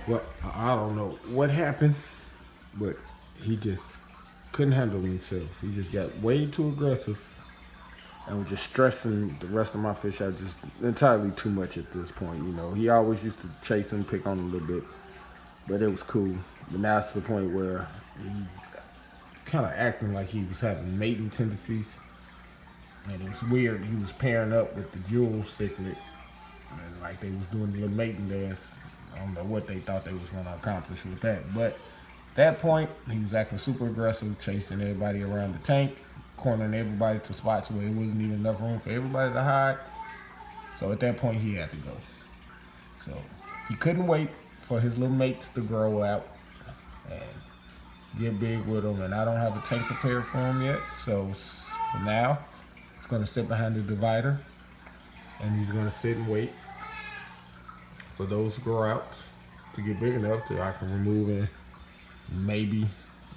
Well, I don't know what happened, but he just couldn't handle himself. He just got way too aggressive and was just stressing the rest of my fish out just entirely too much at this point. You know, he always used to chase and pick on him a little bit, but it was cool. But now it's to the point where he kind of acting like he was having mating tendencies. And it was weird. He was pairing up with the jewel cichlid. And like they was doing the little mating dance. I don't know what they thought they was going to accomplish with that. But at that point, he was acting super aggressive, chasing everybody around the tank, cornering everybody to spots where it wasn't even enough room for everybody to hide. So at that point, he had to go. So he couldn't wait for his little mates to grow out and get big with them. And I don't have a tank prepared for him yet. So for now, it's going to sit behind the divider. And he's going to sit and wait for those grow outs to get big enough to I can remove and maybe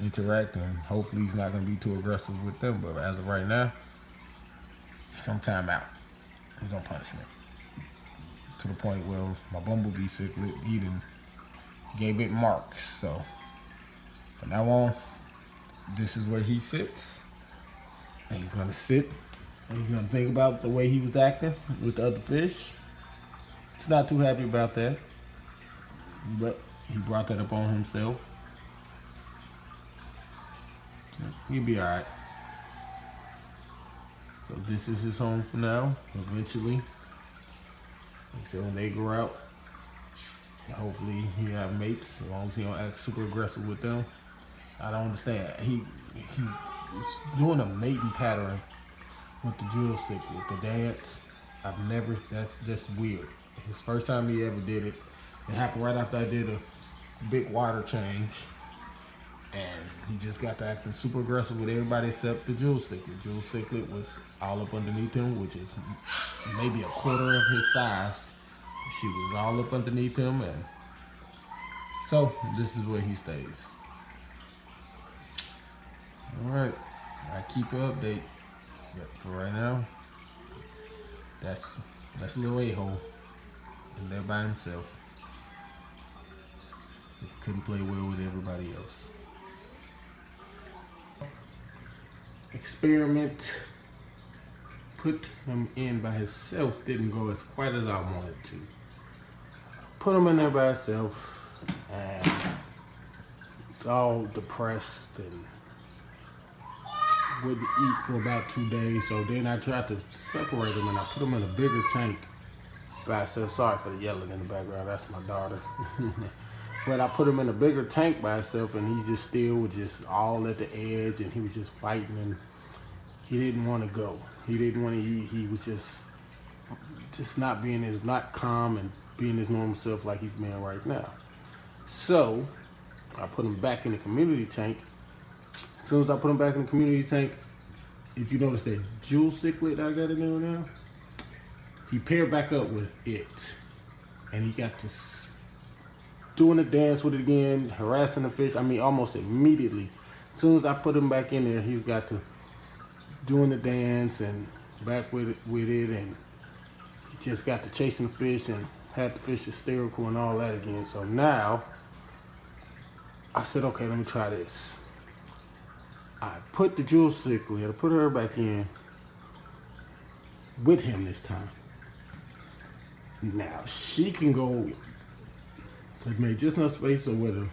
interact, and hopefully he's not going to be too aggressive with them. But as of right now, sometime out. He's on punishment. To the point where my bumblebee cichlid, he gave it marks. So from now on, this is where he sits. And he's going to sit and he's going to think about the way he was acting with the other fish. He's not too happy about that, but he brought that up on himself. So he'll be all right. So this is his home for now. Eventually, like I said, when they grow out, hopefully he'll have mates as long as he don't act super aggressive with them. I don't understand. He was doing a mating pattern with the jewel cichlid, the dance. That's just weird. His first time he ever did it, it happened right after I did a big water change. And he just got to acting super aggressive with everybody except the jewel cichlid. Jewel cichlid was all up underneath him, which is maybe a quarter of his size. She was all up underneath him, and so this is where he stays. All right, I keep you update. But for right now, that's a little a-hole. And there by himself. He couldn't play well with everybody else. Experiment put him in by himself didn't go as quite as I wanted to. Put him in there by himself and it's all depressed and wouldn't eat for about 2 days. So then I tried to separate him and I put him in a bigger tank by himself. Sorry for the yelling in the background, that's my daughter. But I put him in a bigger tank by himself and he just still was just all at the edge and he was just fighting and he didn't want to go. He didn't want to eat. He was just not calm and being his normal self like he's being right now. So I put him back in the community tank. As soon as I put him back in the community tank, if you notice that jewel cichlid I got in there now, he paired back up with it. And he got to doing the dance with it again, harassing the fish. I mean, almost immediately. As soon as I put him back in there, he's got to doing the dance and back with it, and he just got to chasing the fish and had the fish hysterical and all that again. So now, I said, okay, let me try this. I put the jewel cichlid, I put her back in with him this time. Now, she can go, they made just enough space so where the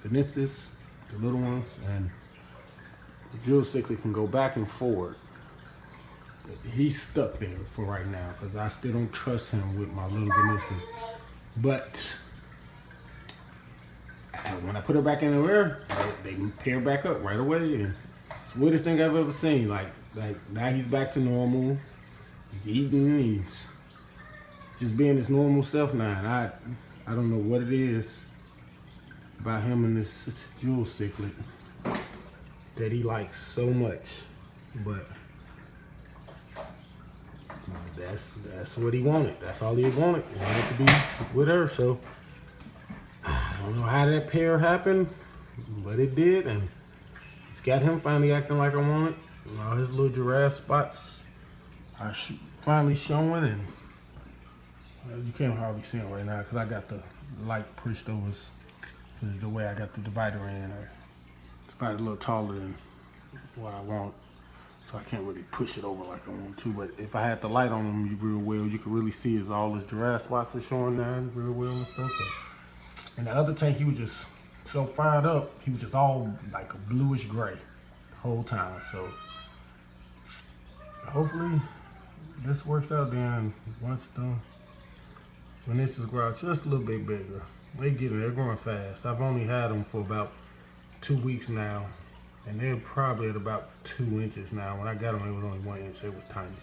Venustus, the little ones, and the jewel cichlid can go back and forward. He's stuck there for right now because I still don't trust him with my little Venustus. But when I put her back in the air, they pair back up right away, and it's the weirdest thing I've ever seen. Like now he's back to normal. He's eating. He's just being his normal self now. And I don't know what it is about him and this jewel cichlid that he likes so much, but that's what he wanted. That's all he wanted. He wanted to be with her. So I don't know how that pair happened, but it did, and it's got him finally acting like I wanted. All his little giraffe spots are finally showing, and you can't hardly see him right now because I got the light pushed over the way I got the divider in, or divider a little taller than what I want. So I can't really push it over like I want to. But if I had the light on them real well, you could really see all his dry spots are showing down real well and stuff. So. And the other tank, he was just so fired up, he was just all like a bluish gray the whole time. So hopefully this works out then. Once the Venustus grow out just a little bit bigger. They're growing fast. I've only had them for about 2 weeks now, and they're probably at about 2 inches now. When I got them, it was only 1 inch. It was tiny.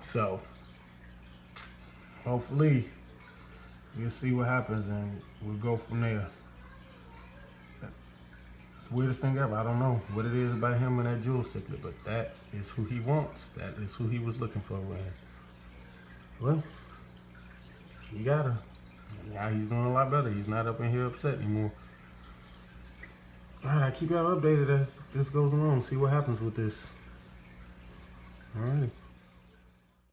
So hopefully we'll see what happens, and we'll go from there. It's the weirdest thing ever. I don't know what it is about him and that jewel cichlid, but that is who he wants. That is who he was looking for. And well, he got her. And now he's doing a lot better. He's not up in here upset anymore. All right, I keep y'all updated as this goes along. See what happens with this. All righty.